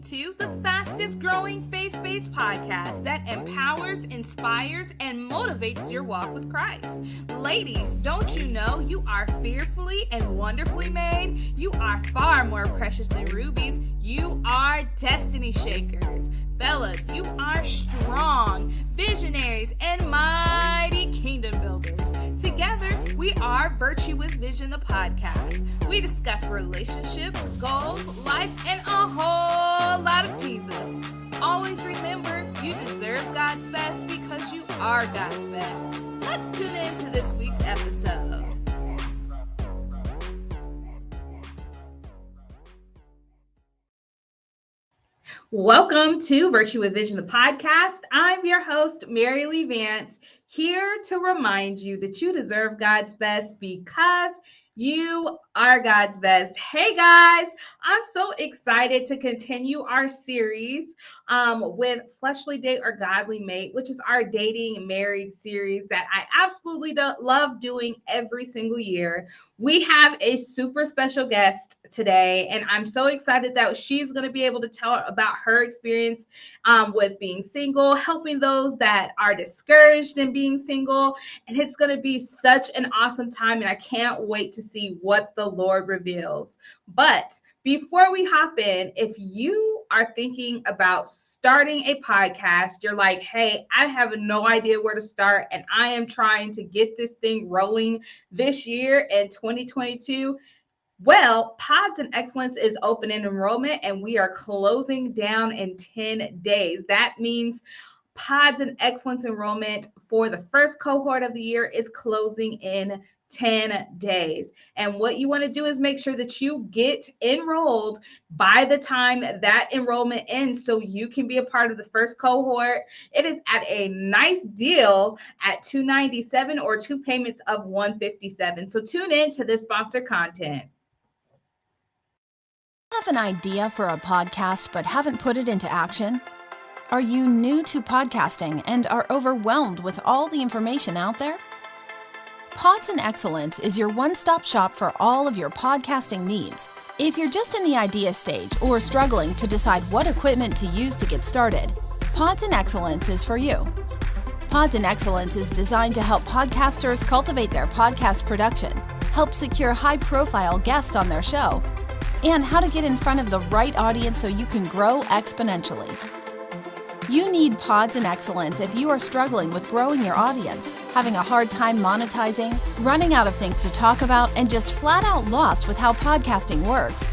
to the fastest growing faith-based podcast that empowers, inspires, and motivates your walk with Christ. Ladies, don't you know you are fearfully and wonderfully made? You are far more precious than rubies. You are destiny shakers. Fellas, you are strong, visionaries, and mighty kingdom builders. Together, we are Virtue with Vision, the podcast. We discuss relationships, goals, life, and a whole lot of Jesus. Always remember, you deserve God's best because you are God's best. Let's tune in to this week's episode. Welcome to Virtue with Vision, the podcast. I'm your host, Mary Lee Vance, here to remind you that you deserve God's best because you are God's best. Hey guys, I'm so excited to continue our series with Fleshly Date or Godly Mate, which is our dating married series that I absolutely love doing every single year. We have a super special guest today, and I'm so excited that she's going to be able to tell about her experience with being single, helping those that are discouraged in being single, and it's going to be such an awesome time, and I can't wait to see what the Lord reveals. But before we hop in, if you are thinking about starting a podcast, you're like, hey, I have no idea where to start, and I am trying to get this thing rolling this year in 2022. Well, Pods and Excellence is open in enrollment, and we are closing down in 10 days. That means Pods and Excellence enrollment for the first cohort of the year is closing in 10 days. And what you want to do is make sure that you get enrolled by the time that enrollment ends so you can be a part of the first cohort. It is at a nice deal at $297 or two payments of $157. So tune in to this sponsored content. Have an idea for a podcast but haven't put it into action? Are you new to podcasting and are overwhelmed with all the information out there? Pods and Excellence is your one-stop shop for all of your podcasting needs. If you're just in the idea stage or struggling to decide what equipment to use to get started, Pods and Excellence is for you. Pods and Excellence is designed to help podcasters cultivate their podcast production, help secure high-profile guests on their show, and how to get in front of the right audience so you can grow exponentially. You need Pods and Excellence if you are struggling with growing your audience, having a hard time monetizing, running out of things to talk about, and just flat out lost with how podcasting works.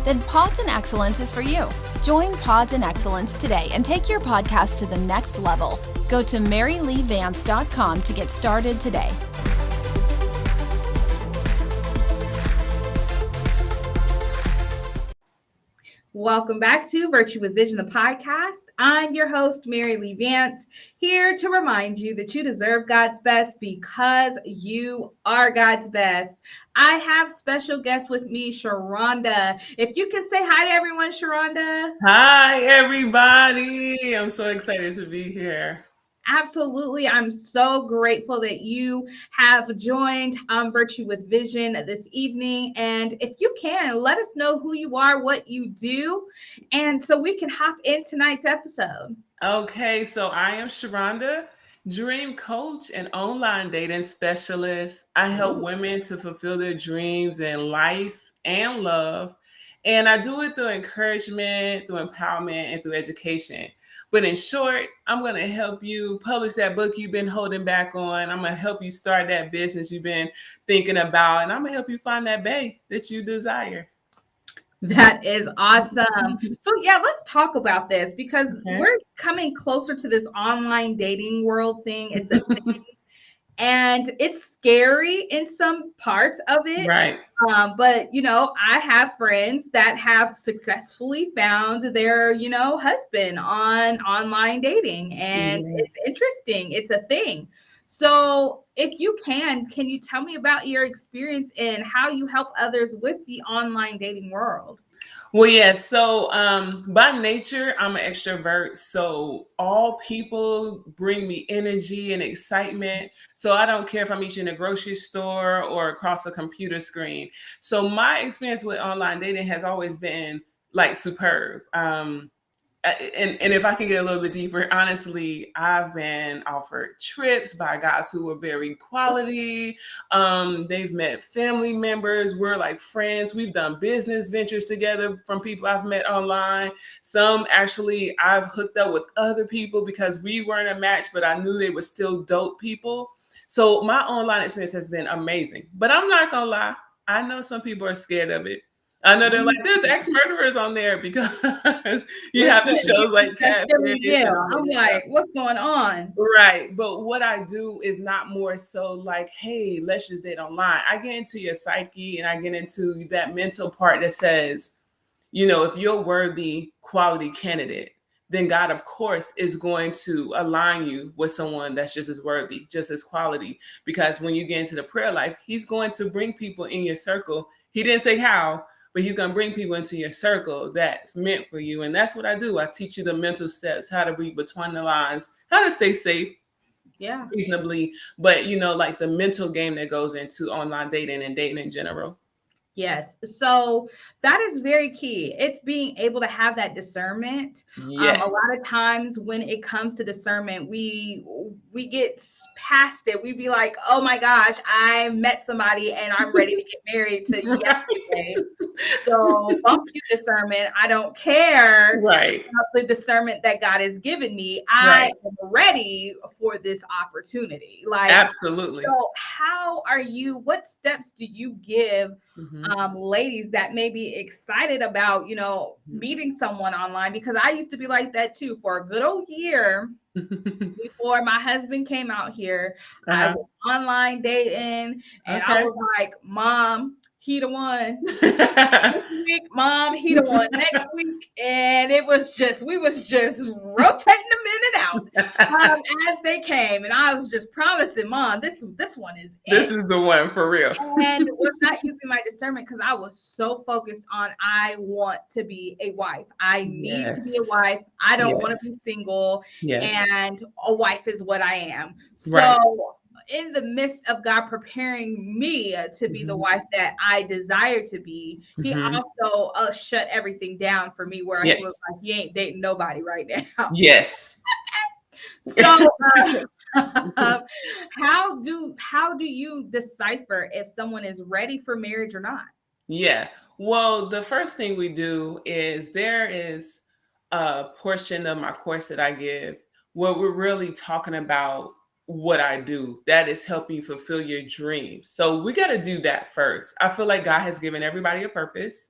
Then Pods and Excellence is for you. Join Pods and Excellence today and take your podcast to the next level. Go to maryleevance.com to get started today. Welcome back to Virtue with Vision, the podcast. I'm your host, Mary Lee Vance, here to remind you that you deserve God's best because you are God's best. I have special guest with me, Sharonda. If you can say hi to everyone, Sharonda. Hi, everybody. I'm so excited to be here. Absolutely. I'm so grateful that you have joined Virtue with Vision this evening. And if you can, let us know who you are, what you do, and so we can hop in tonight's episode. Okay, so I am Sharonda, dream coach and online dating specialist. I help women to fulfill their dreams in life and love. And I do it through encouragement, through empowerment, and through education. But in short, I'm going to help you publish that book you've been holding back on. I'm going to help you start that business you've been thinking about. And I'm going to help you find that bae that you desire. That is awesome. So yeah, let's talk about this because we're coming closer to this online dating world thing. It's a thing. And it's scary in some parts of it. Right. But, you know, I have friends that have successfully found their, you know, husband on online dating. And it's interesting. It's a thing. So if you can you tell me about your experience and how you help others with the online dating world? Well, yeah. So by nature, I'm an extrovert. So all people bring me energy and excitement. So I don't care if I'm eating in a grocery store or across a computer screen. So my experience with online dating has always been like superb. and if I can get a little bit deeper, honestly, I've been offered trips by guys who were very quality. They've met family members. We're like friends. We've done business ventures together from people I've met online. Some actually I've hooked up with other people because we weren't a match, but I knew they were still dope people. So my online experience has been amazing. But I'm not gonna lie, I know some people are scared of it. I know they're like, there's ex-murderers on there because you have the shows like Catfish and all of I'm this like, stuff. what's going on? Right. But what I do is not more so like, hey, let's just date online. I get into your psyche and I get into that mental part that says, if you're a worthy quality candidate, then God, of course, is going to align you with someone that's just as worthy, just as quality. Because when you get into the prayer life, he's going to bring people in your circle. He didn't say how, but he's going to bring people into your circle that's meant for you. And that's what I do. I teach you the mental steps, how to read between the lines, how to stay safe. Yeah. Reasonably, but like the mental game that goes into online dating and dating in general. Yes. So that is very key. It's being able to have that discernment. Yes. A lot of times when it comes to discernment, we get past it. We be like, oh my gosh, I met somebody and I'm ready to get married to yesterday. So bump you discernment. I don't care Right. about the discernment that God has given me. I am ready for this opportunity. Like, absolutely. So what steps do you give ladies that may be excited about, meeting someone online? Because I used to be like that too for a good old year. Before my husband came out here, I was online dating and I was like, Mom, he the one. This week, Mom, he the one next week. And we was just rotating them in and out as they came. And I was just promising, Mom, this one is it. This is the one for real. And was not using my discernment because I was so focused on I want to be a wife. I need to be a wife. I don't want to be single. And a wife is what I am. So in the midst of God preparing me to be the wife that I desire to be, he also shut everything down for me where he was like, you ain't dating nobody right now. Yes. So how do you decipher if someone is ready for marriage or not? Yeah. Well, the first thing we do is there is a portion of my course that I give where we're really talking about what I do that is helping you fulfill your dreams. So we got to do that first. I feel like God has given everybody a purpose.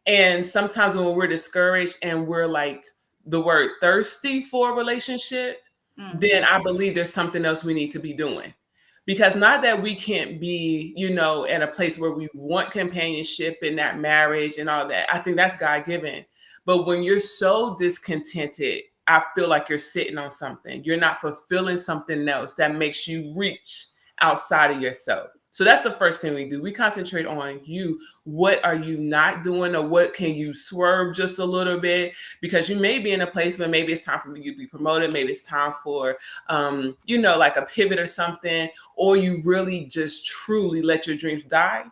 And sometimes when we're discouraged and we're like the word thirsty for a relationship, then I believe there's something else we need to be doing. Because not that we can't be, in a place where we want companionship and that marriage and all that. I think that's God given. But when you're so discontented, I feel like you're sitting on something. You're not fulfilling something else that makes you reach outside of yourself. So that's the first thing we do. We concentrate on you. What are you not doing, or what can you swerve just a little bit? Because you may be in a place, but maybe it's time for you to be promoted. Maybe it's time for, like a pivot or something, or you really just truly let your dreams die.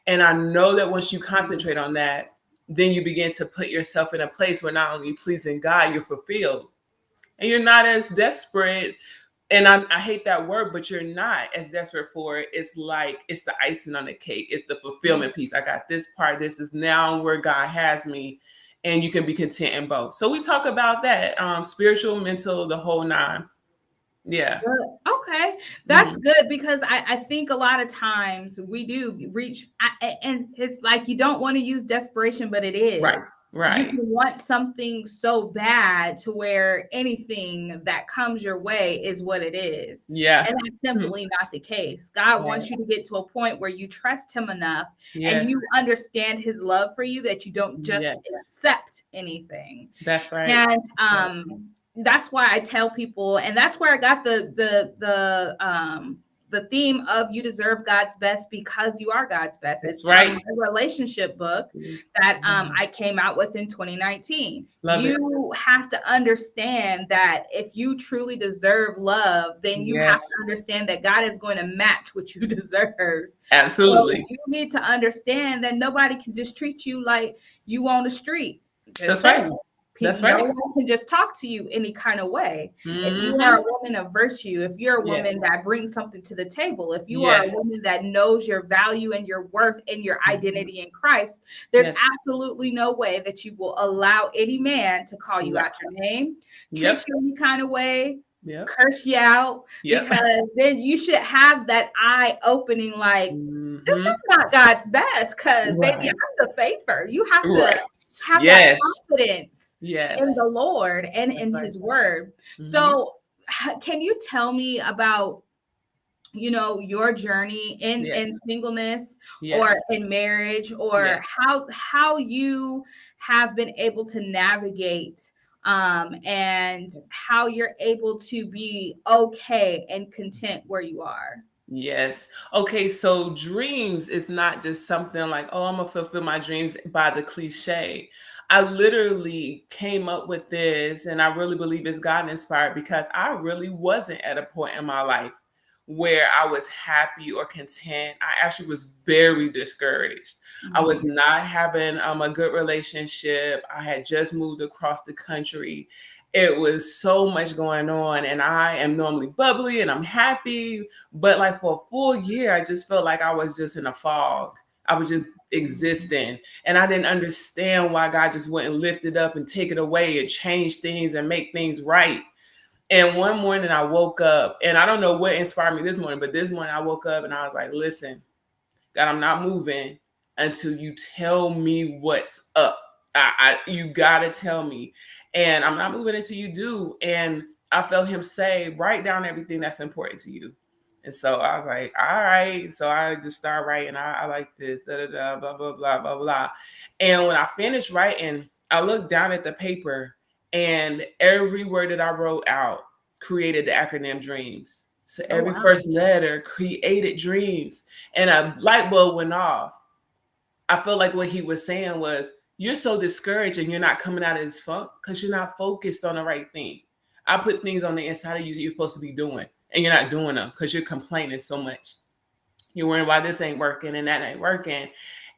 And I know that once you concentrate on that, then you begin to put yourself in a place where not only pleasing God, you're fulfilled. And you're not as desperate. And I hate that word, but you're not as desperate for it. It's like, it's the icing on the cake. It's the fulfillment piece. I got this part. This is now where God has me. And you can be content in both. So we talk about that, spiritual, mental, the whole nine. Yeah. Okay. That's good, because I think a lot of times we do reach, and it's like, you don't want to use desperation, but it is. Right. You can want something so bad to where anything that comes your way is what it is. Yeah. And that's simply not the case. God wants you to get to a point where you trust him enough and you understand his love for you, that you don't just accept anything. That's right. And that's why I tell people, and that's where I got the theme of you deserve God's best because you are God's best. That's right. A relationship book that I came out with in 2019. You have to understand that if you truly deserve love, then you have to understand that God is going to match what you deserve. Absolutely. So you need to understand that nobody can just treat you like you on the street. That's right. That's No right. one can just talk to you any kind of way. If you are Mm-hmm. a woman of virtue, if you're a woman Yes. that brings something to the table, if you are a Yes. woman that knows your value and your worth and your Mhm. identity in Christ, there's Yes. absolutely no way that you will allow any man to call you No. out your name, treat Yep. you any kind of way, Yep. curse you out, Yep. because then you should have that eye opening like, this Mm-hmm. is not God's best, because baby, Right. I'm the faker. You have to Right. have that Yes. confidence in Yes. the Lord and That's in right. his word. Mm-hmm. So can you tell me about, your journey in Yes. singleness or Yes. in marriage, or Yes. how you have been able to navigate, and Yes. how you're able to be okay and content where you are? Yes. Okay, so dreams is not just something like, oh, I'm gonna fulfill my dreams by the cliche. I literally came up with this, and I really believe it's God inspired because I really wasn't at a point in my life where I was happy or content. I actually was very discouraged. I was Mhm. not having a good relationship. I had just moved across the country. It was so much going on, and I am normally bubbly and I'm happy, but like for a full year, I just felt like I was just in a fog. I was just existing. And I didn't understand why God just wouldn't lift it up and take it away and change things and make things right. And one morning I woke up, and I don't know what inspired me this morning, but this morning I woke up and I was like, listen, God, I'm not moving until you tell me what's up. You gotta tell me. And I'm not moving until you do. And I felt him say, write down everything that's important to you. And so I was like, all right. So I just started writing. I like this, da da da, blah, blah, blah, blah, blah. And when I finished writing, I looked down at the paper, and every word that I wrote out created the acronym DREAMS. So Oh every wow. first letter created dreams, and a light bulb went off. I felt like what he was saying was, you're so discouraged and you're not coming out of this funk because you're not focused on the right thing. I put things on the inside of you that you're supposed to be doing, and you're not doing them because you're complaining so much. You're worrying why this ain't working and that ain't working.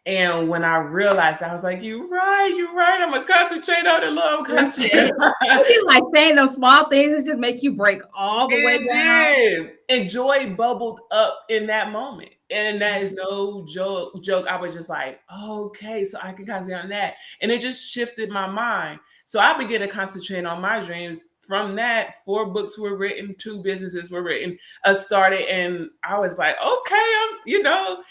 And when I realized, I was like, you're right. I'm gonna concentrate on the Lord. Listen, Concentrate. it be like saying those small things, it just make you break all the way It down. did. And joy bubbled up in that moment. And that is no joke. I was just like, okay, so I can concentrate on that. And it just shifted my mind. So I began to concentrate on my dreams. From that, 4 books were written, 2 businesses were written, started, and I was like, okay,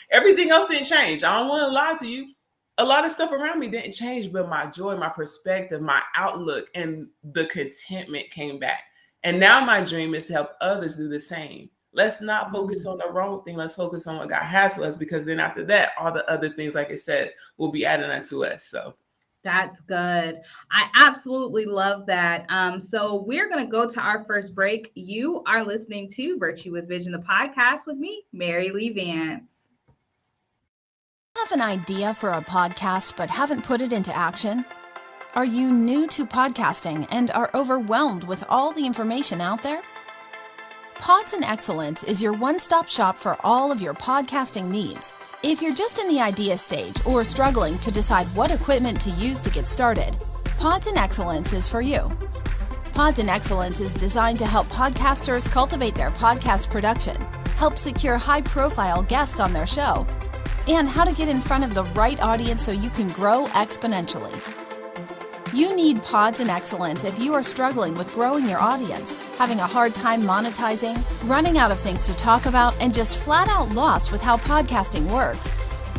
everything else didn't change. I don't want to lie to you. A lot of stuff around me didn't change, but my joy, my perspective, my outlook, and the contentment came back. And now my dream is to help others do the same. Let's not focus on the wrong thing. Let's focus on what God has for us, because then after that, all the other things, like it says, will be added unto us. So That's good. I absolutely love that. So we're going to go to our first break. You are listening to Virtue with Vision, the podcast with me, Mary Lee Vance. Have an idea for a podcast but haven't put it into action? Are you new to podcasting and are overwhelmed with all the information out there? Pods and Excellence is your one-stop shop for all of your podcasting needs. If you're just in the idea stage or struggling to decide what equipment to use to get started, Pods and Excellence is for you. Pods and Excellence is designed to help podcasters cultivate their podcast production, help secure high-profile guests on their show, and how to get in front of the right audience so you can grow exponentially. You need Pods and Excellence if you are struggling with growing your audience, having a hard time monetizing, running out of things to talk about, and just flat out lost with how podcasting works.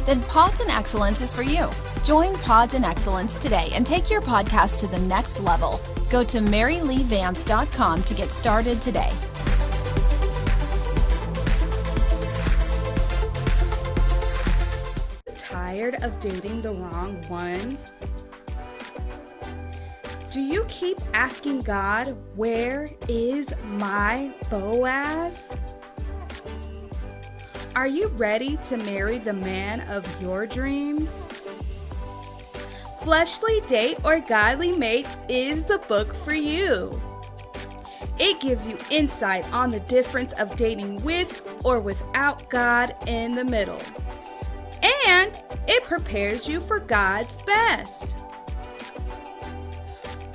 Then Pods and Excellence is for you. Join Pods and Excellence today and take your podcast to the next level. Go to maryleevance.com to get started today. Tired of dating the wrong one? Do you keep asking God, where is my Boaz? Are you ready to marry the man of your dreams? Fleshly Date or Godly Mate is the book for you. It gives you insight on the difference of dating with or without God in the middle. And it prepares you for God's best.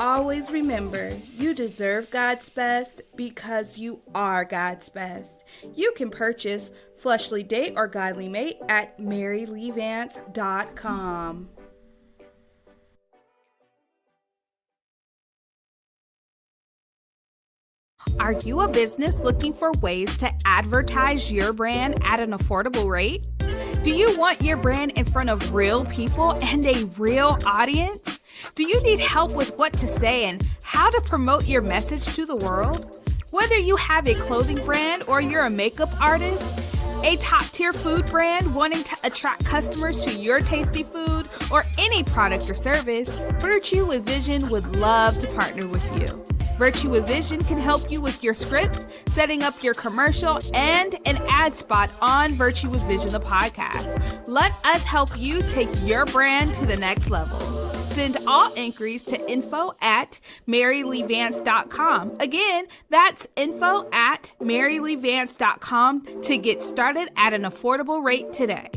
always remember, you deserve God's best because you are God's best. You can purchase Fleshly Date or Godly Mate at maryleevance.com. Are you a business looking for ways to advertise your brand at an affordable rate? Do you want your brand in front of real people and a real audience? Do you need help with what to say and how to promote your message to the world? Whether you have a clothing brand or you're a makeup artist, a top-tier food brand wanting to attract customers to your tasty food, or any product or service, Virtue with Vision would love to partner with you. Virtue with Vision can help you with your script, setting up your commercial, and an ad spot on Virtue with Vision, the podcast. Let us help you take your brand to the next level. Send all inquiries to info@maryleevance.com. Again, that's info@maryleevance.com to get started at an affordable rate today.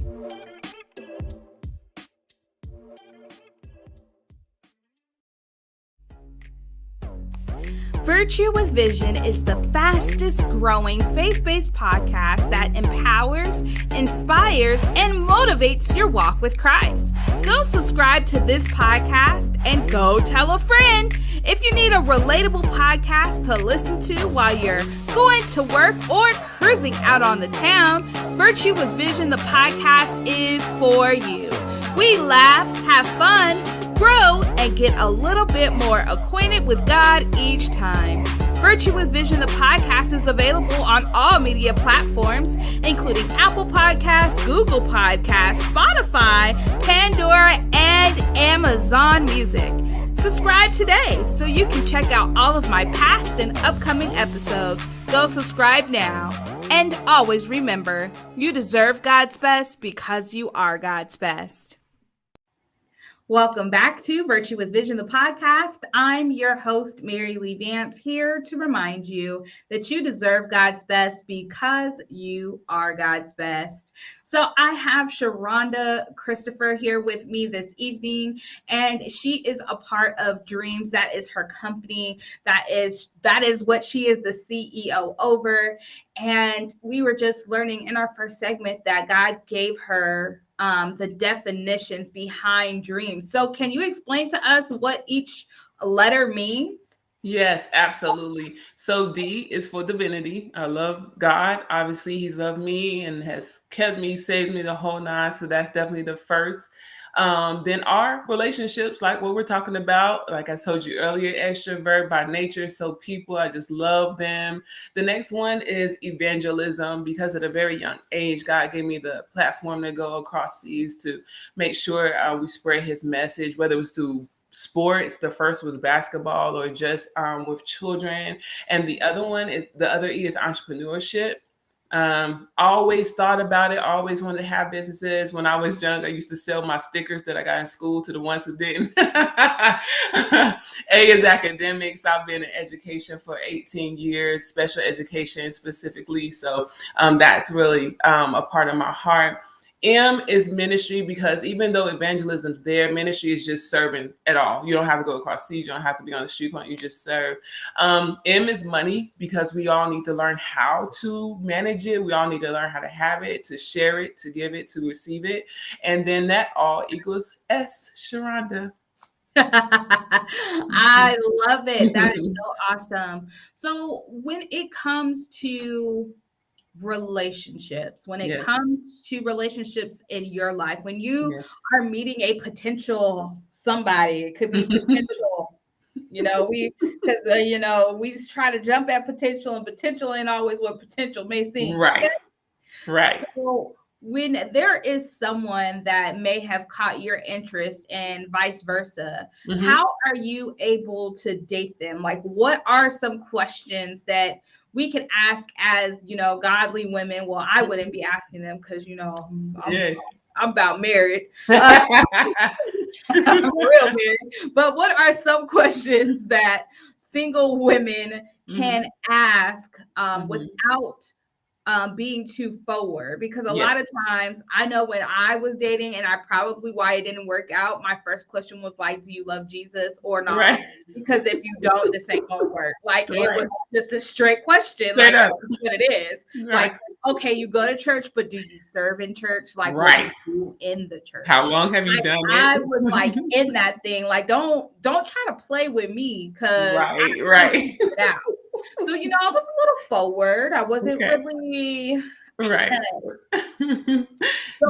Virtue with Vision is the fastest growing faith-based podcast that empowers, inspires, and motivates your walk with Christ. Go subscribe to this podcast and go tell a friend. If you need a relatable podcast to listen to while you're going to work or cruising out on the town, Virtue with Vision, the podcast, is for you. We laugh, have fun, grow, and get a little bit more acquainted with God each time. Virtue with Vision, the podcast, is available on all media platforms, including Apple Podcasts, Google Podcasts, Spotify, Pandora, and Amazon Music. Subscribe today so you can check out all of my past and upcoming episodes. Go subscribe now. And always remember, you deserve God's best because you are God's best. Welcome back to Virtue with Vision, the podcast. I'm your host, Mary Lee Vance, here to remind you that you deserve God's best because you are God's best. So I have Sharonda Christopher here with me this evening, and she is a part of Dreams. That is her company. That is what she is the CEO over. And we were just learning in our first segment that God gave her the definitions behind dreams. So can you explain to us what each letter means? Yes, absolutely. So D is for divinity. I love God. Obviously, he's loved me and has kept me, saved me the whole nine. So that's definitely the first. Then R, relationships, like what we're talking about. Like I told you earlier, extrovert by nature. So people, I just love them. The next one is evangelism, because at a very young age, God gave me the platform to go across seas to make sure we spread his message, whether it was through sports. The first was basketball, or just with children. And the other E is entrepreneurship. Always thought about it, always wanted to have businesses. When I was young, I used to sell my stickers that I got in school to the ones who didn't. A is academics. I've been in education for 18 years, special education specifically. So that's really a part of my heart. M is ministry, because even though evangelism's there, ministry is just serving at all. You don't have to go across seas. You don't have to be on the street corner. You just serve. M is money, because we all need to learn how to manage it. We all need to learn how to have it, to share it, to give it, to receive it. And then that all equals S, Sharonda. I love it. That is so awesome. So when it comes to relationships, comes to relationships in your life, when you are meeting a potential somebody, it could be potential, we try to jump at potential, and potential ain't always what potential may seem. Right. So when there is someone that may have caught your interest and vice versa, how are you able to date them? Like, what are some questions that we can ask as, godly women? Well, I wouldn't be asking them because, I'm about married. I'm real married. But what are some questions that single women can ask without being too forward, because a Yeah. lot of times I know when I was dating, and I probably why it didn't work out, my first question was like, do you love Jesus or not? Right. Because if you don't, this ain't gonna work. Like it Right. was just a straight question. Straight Like up. that's what it is. Right. Like, okay, you go to church, but do you serve in church? Like what do Right. you do in the church? How long have you Like, done I it? was like in that thing. Like, don't try to play with me, because I Right. figured Right. it out. So, I was a little forward. I wasn't Okay. really Right. the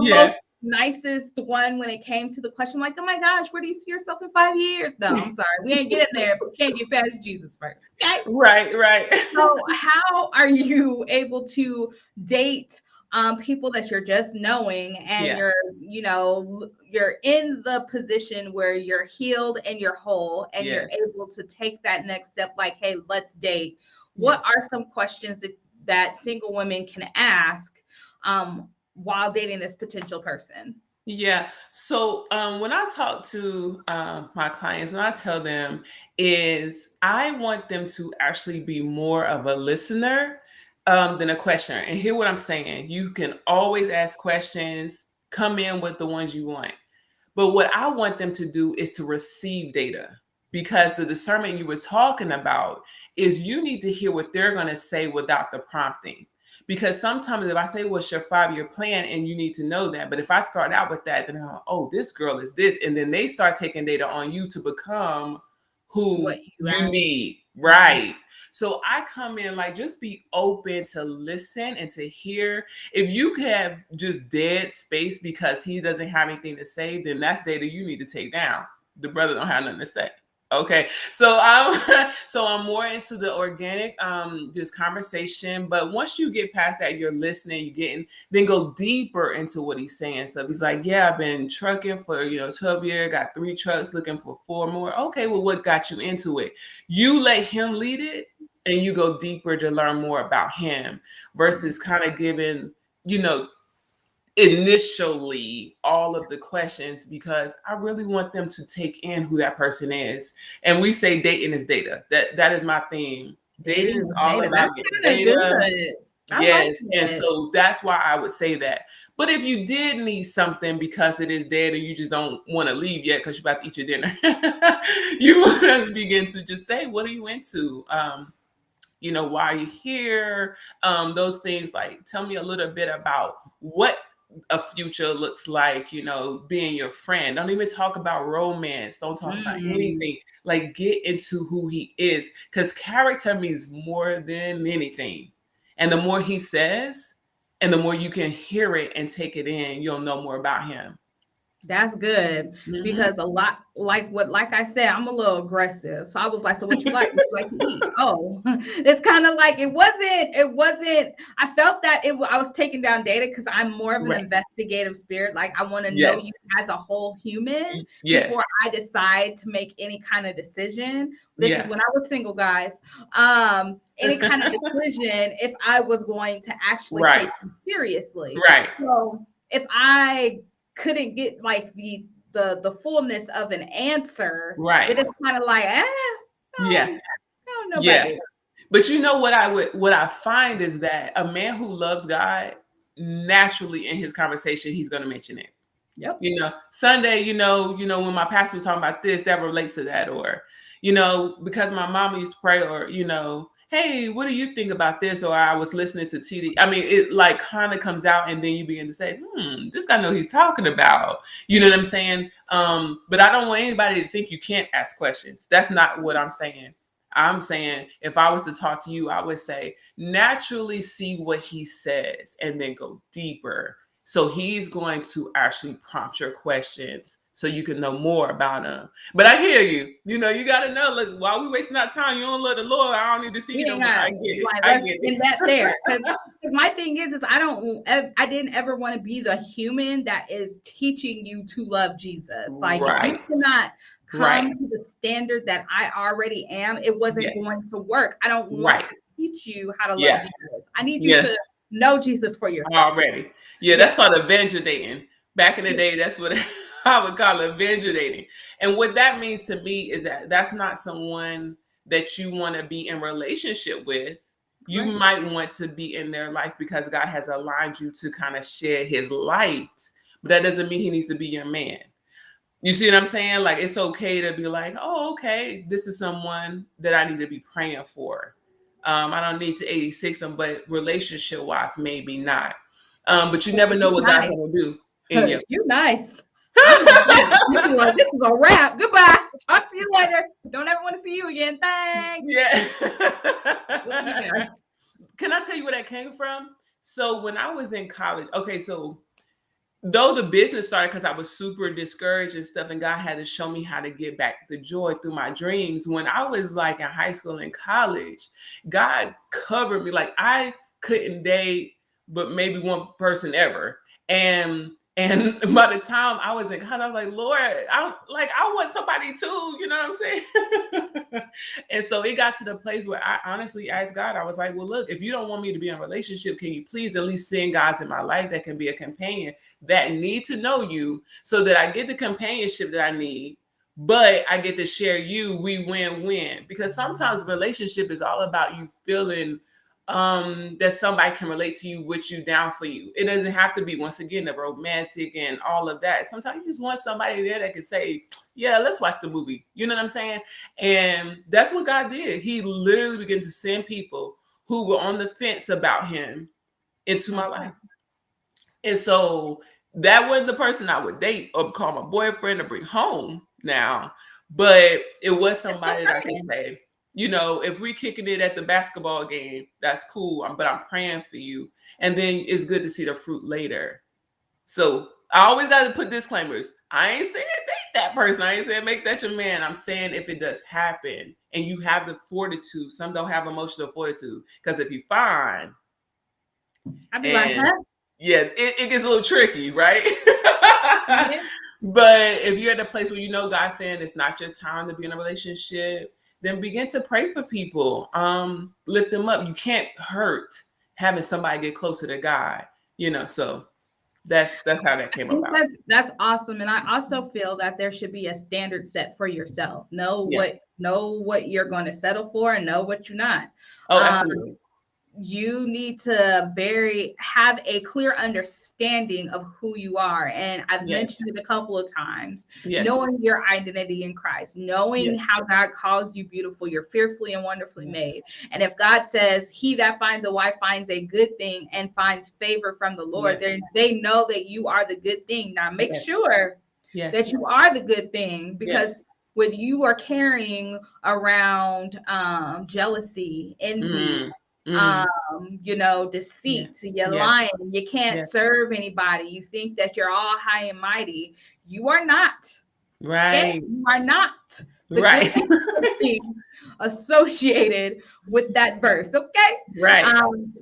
Yeah. most nicest one when it came to the question, like, oh my gosh, where do you see yourself in 5 years? No, I'm sorry. We ain't getting there if we can't get past Jesus first. Okay. Right. Right. So how are you able to date people that you're just knowing, and Yeah. you're in the position where you're healed and you're whole, and you're Yes. able to take that next step, like, hey, let's date. What Yes. are some questions that single women can ask while dating this potential person? Yeah. So when I talk to my clients, when I tell them is I want them to actually be more of a listener than a questioner. And hear what I'm saying. You can always ask questions, come in with the ones you want. But what I want them to do is to receive data, because the discernment you were talking about is you need to hear what they're going to say without the prompting. Because sometimes if I say, what's your 5-year plan? And you need to know that. But if I start out with that, then oh, this girl is this. And then they start taking data on you to become who What you need. Right. So I come in like, just be open to listen and to hear. If you have just dead space because he doesn't have anything to say, then that's data you need to take down. The brother don't have nothing to say. Okay, so I'm more into the organic just conversation. But once you get past that, you're listening, then go deeper into what he's saying. So if he's like, yeah, I've been trucking for 12 years, got 3 trucks, looking for 4 more. Okay, well, what got you into it? You let him lead it, and you go deeper to learn more about him versus kind of giving initially all of the questions, because I really want them to take in who that person is. And we say dating is data. That is my theme. Dating is all data. about That's getting kind of data. good. I Yes. like And it. so that's why I would say that. But if you did need something because it is data, you just don't want to leave yet because you're about to eat your dinner, you want to begin to just say, what are you into? Why are you here? Those things, like, tell me a little bit about what a future looks like, being your friend. Don't even talk about romance. Don't talk about anything. Like, get into who he is, because character means more than anything. And the more he says, and the more you can hear it and take it in, you'll know more about him. That's good, because a lot, like I said, I'm a little aggressive. So I was like, so what you like? What you like to eat? Oh, it's kind of like it wasn't. I felt that I was taking down data because I'm more of an investigative spirit. Like, I want to know you as a whole human before I decide to make any kind of decision. This is when I was single, guys. Any kind of decision, if I was going to actually take it seriously. Right. So if I couldn't get like the fullness of an answer, right, it is kind of like, I don't know about it. But what I find is that a man who loves God, naturally in his conversation, he's going to mention it. Yep. Sunday, when my pastor was talking about this, that relates to that, or because my mama used to pray, or hey, what do you think about this? Or I was listening to TD. I mean, it like kind of comes out, and then you begin to say, this guy knows he's talking about. You know what I'm saying? But I don't want anybody to think you can't ask questions. That's not what I'm saying. I'm saying, if I was to talk to you, I would say, naturally see what he says and then go deeper. So he's going to actually prompt your questions so you can know more about him. But I hear you. You got to know, look, while we wasting our time, you don't love the Lord, I don't need to see you no more. I get it. Like, let's end that there. Because my thing is I didn't ever want to be the human that is teaching you to love Jesus. Like, if you cannot come to the standard that I already am, it wasn't going to work. I don't want to teach you how to love Jesus. I need you to know Jesus for yourself. Already. That's called avenger dating. Back in the day, that's what I would call avenger dating. And what that means to me is that that's not someone that you want to be in relationship with. you might want to be in their life because God has aligned you to kind of share his light, but that doesn't mean he needs to be your man. You see what I'm saying? Like, it's okay to be like, oh, okay, this is someone that I need to be praying for. I don't need to 86 them, but relationship wise, maybe not. But you never know what God's going to do in you. You're nice. I'm like, this is a wrap. Goodbye. Talk to you later. Don't ever want to see you again. Thanks. Yeah. Yeah. Can I tell you where that came from? So when I was in college, okay, so though the business started because I was super discouraged and stuff, and God had to show me how to get back the joy through my dreams. When I was like in high school and college, God covered me. Like, I couldn't date but maybe one person ever. And by the time I was in college, I was like, Lord, I want somebody too, you know what I'm saying? And so it got to the place where I honestly asked God, I was like, well, look, if you don't want me to be in a relationship, can you please at least send guys in my life that can be a companion that need to know you so that I get the companionship that I need, but I get to share you, we win-win. Because sometimes relationship is all about you feeling that somebody can relate to you, with you, down for you. It doesn't have to be, once again, the romantic and all of that. Sometimes you just want somebody there that can say, yeah, let's watch the movie. You know what I'm saying? And that's what God did. He literally began to send people who were on the fence about him into my life. And so that wasn't the person I would date or call my boyfriend or bring home now, but it was somebody that I can say, you know, if we're kicking it at the basketball game, that's cool, but I'm praying for you. And then it's good to see the fruit later. So I always got to put disclaimers. I ain't saying date that person. I ain't saying make that your man. I'm saying if it does happen and you have the fortitude, some don't have emotional fortitude. Because if you find, I'd be like, huh? Yeah, it gets a little tricky, right? Mm-hmm. But if you're at a place where you know God's saying it's not your time to be in a relationship, then begin to pray for people. Lift them up. You can't hurt having somebody get closer to God, you know. So that's how that came about. That's awesome. And I also feel that there should be a standard set for yourself. Know what you're going to settle for and know what you're not. Oh, absolutely. You need to have a clear understanding of who you are. And I've mentioned it a couple of times, knowing your identity in Christ, knowing how God calls you beautiful, you're fearfully and wonderfully made. And if God says he that finds a wife finds a good thing and finds favor from the Lord, then they know that you are the good thing. Now make sure that you are the good thing, because when you are carrying around jealousy, envy, deceit, you're lying, you can't serve anybody, you think that you're all high and mighty, you are not. Right. You are not the associated with that verse. Okay. Right.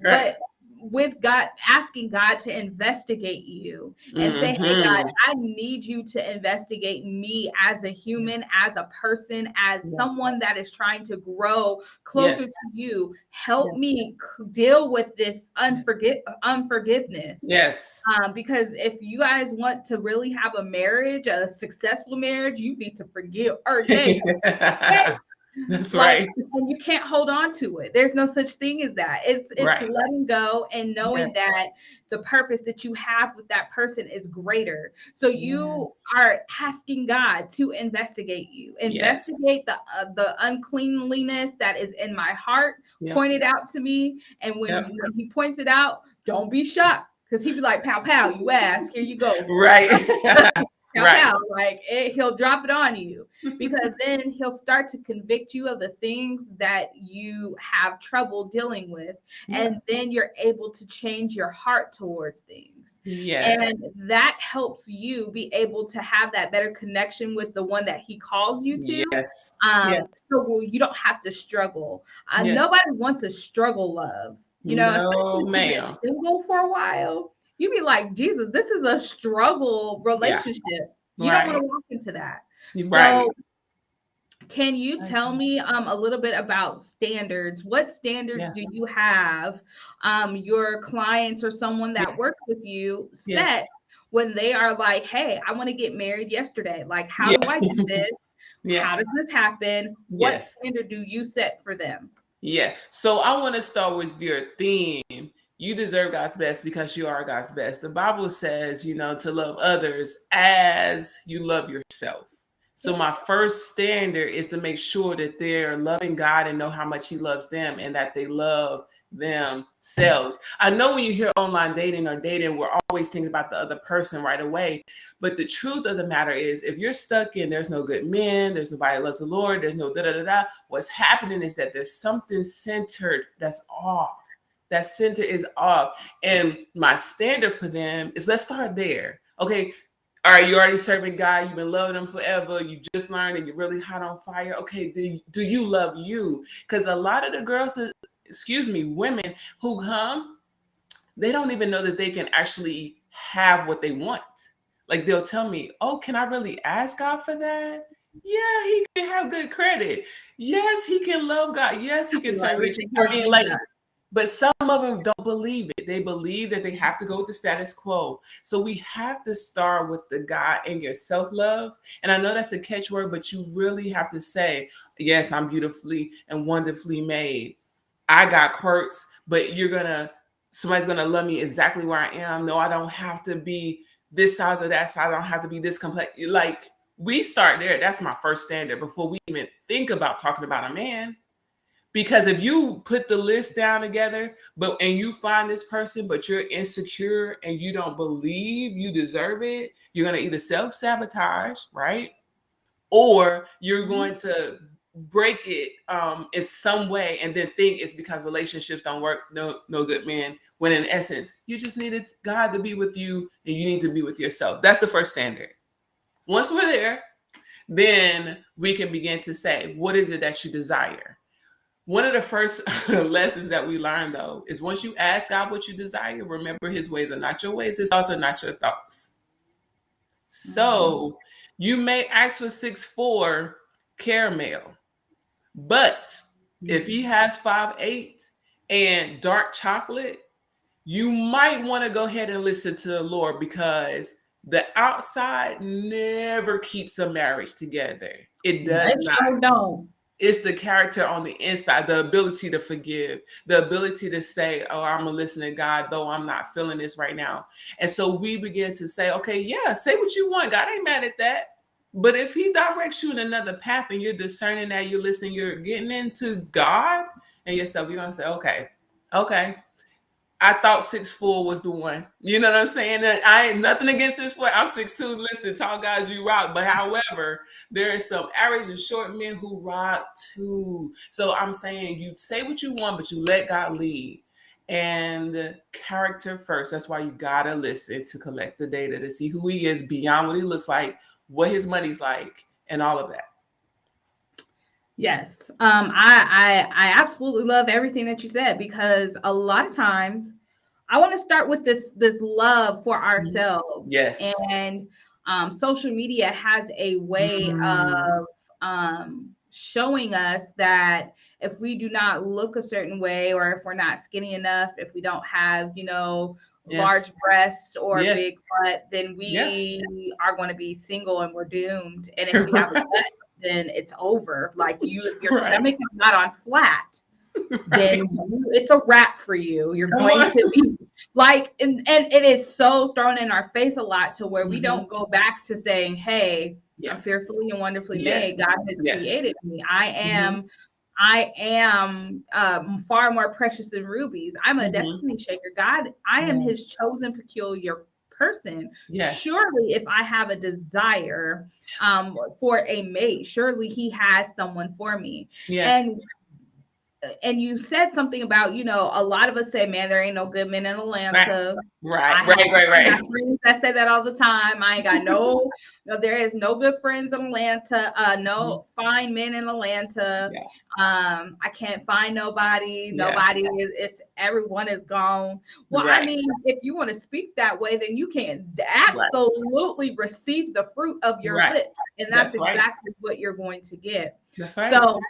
But with God, asking God to investigate you and say, hey, God, I need you to investigate me as a human, as a person, as someone that is trying to grow closer to you. Help me deal with this unforgiveness. Yes. Because if you guys want to really have a marriage, a successful marriage, you need to forgive. That's right. And you can't hold on to it. There's no such thing as that. It's letting go and knowing that the purpose that you have with that person is greater. So you are asking God to investigate you. Investigate the uncleanliness that is in my heart. Point it out to me. And when he points it out, don't be shocked, because he'd be like, pow, pow, you ask, here you go. Right. He'll drop it on you, because then he'll start to convict you of the things that you have trouble dealing with. And then you're able to change your heart towards things. And that helps you be able to have that better connection with the one that he calls you to. So you don't have to struggle. Nobody wants a struggle love, especially if you've been single for a while. You be like, Jesus, this is a struggle relationship. You don't want to walk into that. So can you tell me a little bit about standards? What standards do you have your clients or someone that works with you set when they are like, hey, I want to get married yesterday. Like, how do I do this? How does this happen? What standard do you set for them? Yeah. So I want to start with your theme. You deserve God's best because you are God's best. The Bible says, to love others as you love yourself. So my first standard is to make sure that they're loving God and know how much He loves them and that they love themselves. I know when you hear online dating or dating, we're always thinking about the other person right away. But the truth of the matter is, if you're stuck in there's no good men, there's nobody that loves the Lord, there's no da-da-da-da, what's happening is that there's something centered that's off. That center is off. And my standard for them is, let's start there. Okay, all right, you already serving God, you've been loving Him forever, you just learned and you're really hot on fire. Okay, do you love you? Because a lot of the girls, women who come, they don't even know that they can actually have what they want. Like, they'll tell me, oh, can I really ask God for that? Yeah, He can have good credit. Yes, He can love God. Yes, He can serve it. But some of them don't believe it. They believe that they have to go with the status quo. So we have to start with the God and your self-love. And I know that's a catchword, but you really have to say, yes, I'm beautifully and wonderfully made. I got quirks, but somebody's gonna love me exactly where I am. No, I don't have to be this size or that size. I don't have to be this complex. Like, we start there. That's my first standard before we even think about talking about a man. Because if you put the list down together, and you find this person, but you're insecure and you don't believe you deserve it, you're going to either self-sabotage, right? Or you're going to break it in some way and then think it's because relationships don't work, no good men, when in essence, you just needed God to be with you and you need to be with yourself. That's the first standard. Once we're there, then we can begin to say, what is it that you desire? One of the first lessons that we learn, though, is once you ask God what you desire, remember His ways are not your ways, His thoughts are not your thoughts. So you may ask for 6'4" caramel, but if he has 5'8" and dark chocolate, you might want to go ahead and listen to the Lord, because the outside never keeps a marriage together. It does not. Sure don't. It's the character on the inside, the ability to forgive, the ability to say, oh, I'm going to listen to God, though I'm not feeling this right now. And so we begin to say, okay, yeah, say what you want. God ain't mad at that. But if He directs you in another path and you're discerning that, you're listening, you're getting into God and yourself, you're going to say, okay. I thought 6'4" was the one. You know what I'm saying? I ain't nothing against 6'4". I'm 6'2". Listen, tall guys, you rock. But however, there is some average and short men who rock too. So I'm saying, you say what you want, but you let God lead. And character first. That's why you gotta listen to collect the data to see who He is beyond what He looks like, what His money's like, and all of that. Yes. I absolutely love everything that you said, because a lot of times I want to start with this love for ourselves. Yes. And social media has a way of showing us that if we do not look a certain way, or if we're not skinny enough, if we don't have, large breasts or big butt, then we are going to be single and we're doomed. And if we have a butt, then it's over. Like, if your stomach is not on flat, then it's a wrap for you. You're going to be like, and it is so thrown in our face a lot, to where we don't go back to saying, hey, I'm fearfully and wonderfully made. God has created me. I am far more precious than rubies. I'm a destiny shaker. God, I am His chosen peculiar person. Surely if I have a desire for a mate, surely He has someone for me. And you said something about, a lot of us say, man, there ain't no good men in Atlanta. Right. I have friends that say that all the time. I ain't got there is no good friends in Atlanta. No fine men in Atlanta. I can't find nobody. Nobody is everyone is gone. Well, I mean, if you want to speak that way, then you can absolutely receive the fruit of your lips. And that's exactly what you're going to get. That's right. So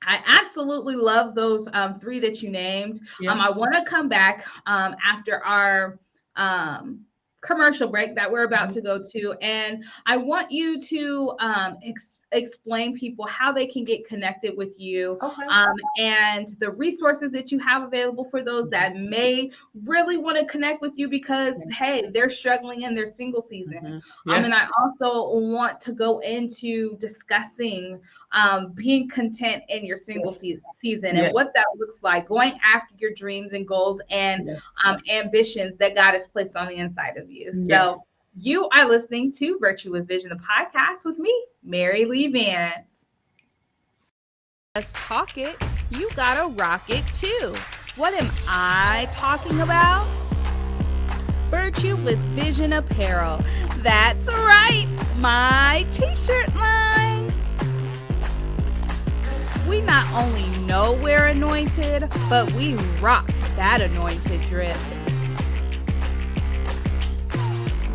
I absolutely love those 3 that you named. I want to come back after our commercial break that we're about to go to, and I want you to explain people how they can get connected with you, and the resources that you have available for those that may really want to connect with you because hey, they're struggling in their single season. And I also want to go into discussing being content in your single season and what that looks like, going after your dreams and goals and ambitions that God has placed on the inside of you. So you are listening to Virtue with Vision, the podcast with me, Mary Lee Vance. Let's talk it. You gotta rock it too. What am I talking about? Virtue with Vision apparel. That's right, my t-shirt line. We not only know we're anointed, but we rock that anointed drip.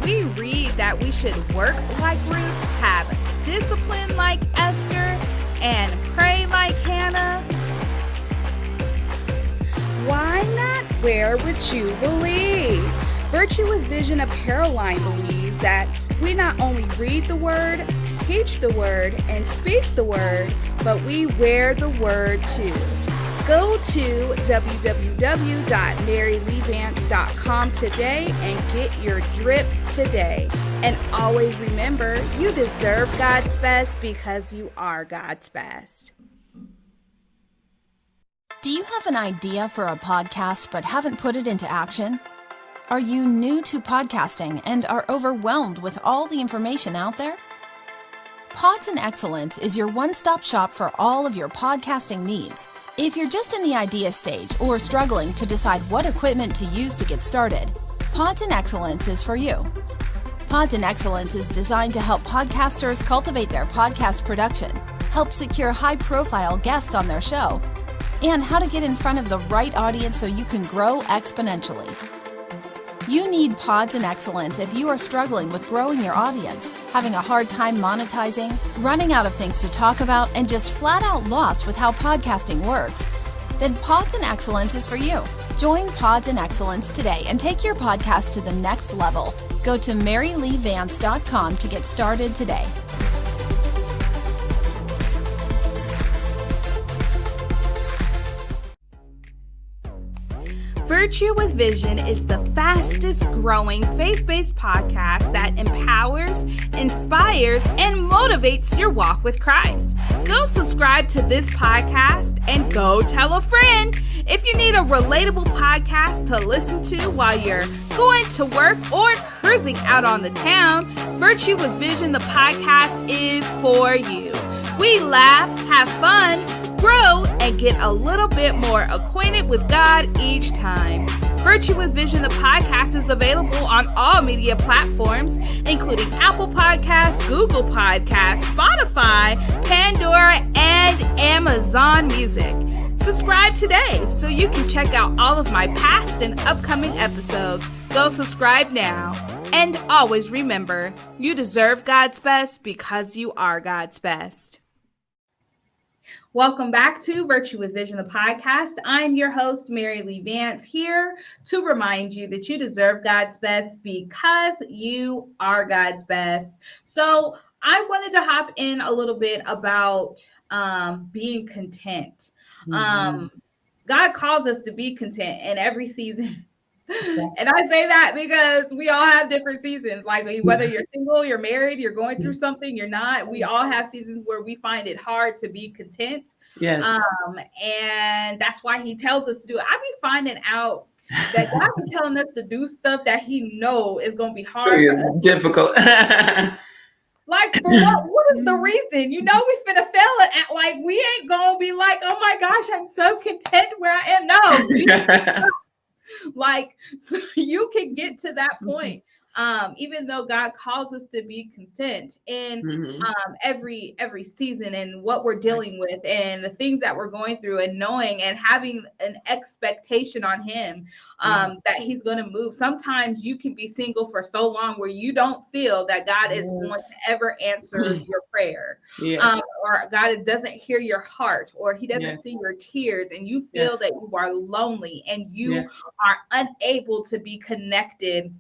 We read that we should work like Ruth, have discipline like Esther, and pray like Hannah. Why not wear what you believe? Virtue with Vision apparel line believes that we not only read the word, teach the word, and speak the word, but we wear the word too. Go to www.maryleevance.com today and get your drip today. And always remember, you deserve God's best because you are God's best. Do you have an idea for a podcast but haven't put it into action? Are you new to podcasting and are overwhelmed with all the information out there? Pods and Excellence is your one-stop shop for all of your podcasting needs. If you're just in the idea stage or struggling to decide what equipment to use to get started, Pods and Excellence is for you. Pods and Excellence is designed to help podcasters cultivate their podcast production, help secure high-profile guests on their show, and how to get in front of the right audience so you can grow exponentially. You need Pods and Excellence if you are struggling with growing your audience, having a hard time monetizing, running out of things to talk about, and just flat out lost with how podcasting works. Then Pods and Excellence is for you. Join Pods and Excellence today and take your podcast to the next level. Go to maryleevance.com to get started today. Virtue with Vision is the fastest growing faith-based podcast that empowers, inspires, and motivates your walk with Christ. Go subscribe to this podcast and go tell a friend. If you need a relatable podcast to listen to while you're going to work or cruising out on the town, Virtue with Vision, the podcast, is for you. We laugh, have fun, grow, and get a little bit more acquainted with God each time. Virtue with Vision, the podcast, is available on all media platforms, including Apple Podcasts, Google Podcasts, Spotify, Pandora, and Amazon Music. Subscribe today so you can check out all of my past and upcoming episodes. Go subscribe now. And always remember, you deserve God's best because you are God's best. Welcome back to Virtue with Vision, the podcast. I'm your host, Mary Lee Vance, here to remind you that you deserve God's best because you are God's best. So I wanted to hop in a little bit about being content. God calls us to be content in every season. Right. And I say that because we all have different seasons. Like whether you're single, you're married, you're going through something, you're not. We all have seasons where we find it hard to be content. Yes. And that's why he tells us to do it. I be finding out that God be telling us to do stuff that he know is going to be hard. Difficult. Like, for what is the reason? You know, we finna fail it at, like, we ain't gonna be like, oh my gosh, I'm so content where I am. No, Jesus. Like, so you can get to that point. Even though God calls us to be content in every season and what we're dealing with and the things that we're going through, and knowing and having an expectation on him that he's going to move. Sometimes you can be single for so long where you don't feel that God is going to ever answer your prayer, or God doesn't hear your heart, or he doesn't see your tears, and you feel that you are lonely and you are unable to be connected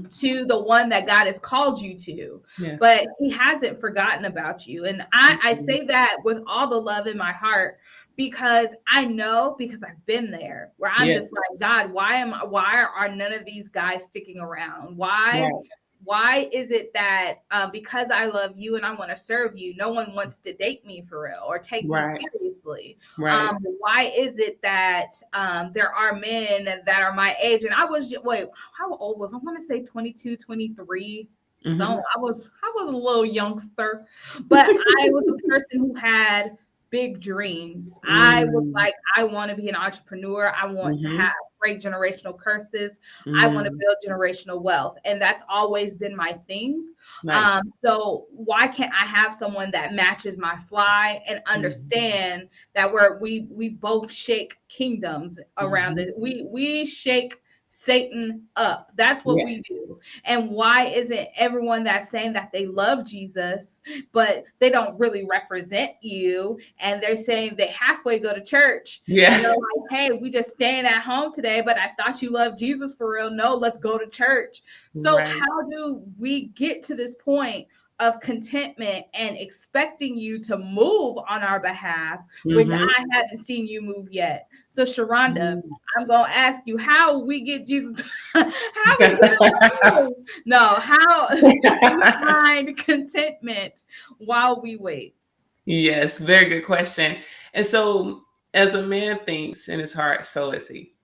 to the one that God has called you to. Yeah. But he hasn't forgotten about you. And I say that with all the love in my heart, because I know, because I've been there, where I'm just like, God, why are none of these guys sticking around? Why is it that because I love you and I want to serve you, no one wants to date me for real or take me seriously? Why is it that there are men that are my age? And I was, how old was I? Want to say 22, 23. So I was a little youngster, but I was a person who had big dreams. I was like, I want to be an entrepreneur. I want to have great generational curses. I want to build generational wealth. And that's always been my thing. So why can't I have someone that matches my fly and understand that we both shake kingdoms around it. We shake Satan up. That's what we do. And why isn't everyone that's saying that they love Jesus, but they don't really represent you, and they're saying they halfway go to church, and they're like, hey, we just staying at home today, but I thought you loved Jesus for real. No, let's go to church. So how do we get to this point of contentment and expecting you to move on our behalf when I haven't seen you move yet? So Sharonda, I'm going to ask you how we get Jesus. How do you find contentment while we wait? Yes, very good question. And so as a man thinks in his heart, so is he.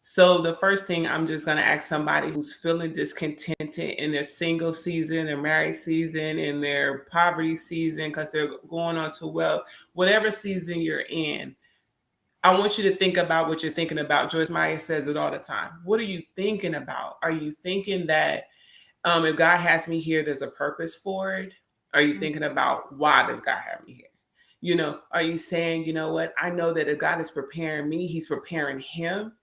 So the first thing I'm just going to ask somebody who's feeling discontented in their single season, their married season, in their poverty season, because they're going on to wealth, whatever season you're in, I want you to think about what you're thinking about. Joyce Meyer says it all the time. What are you thinking about? Are you thinking that if God has me here, there's a purpose for it? Are you thinking about why does God have me here? You know, are you saying, you know what? I know that if God is preparing me, he's preparing him.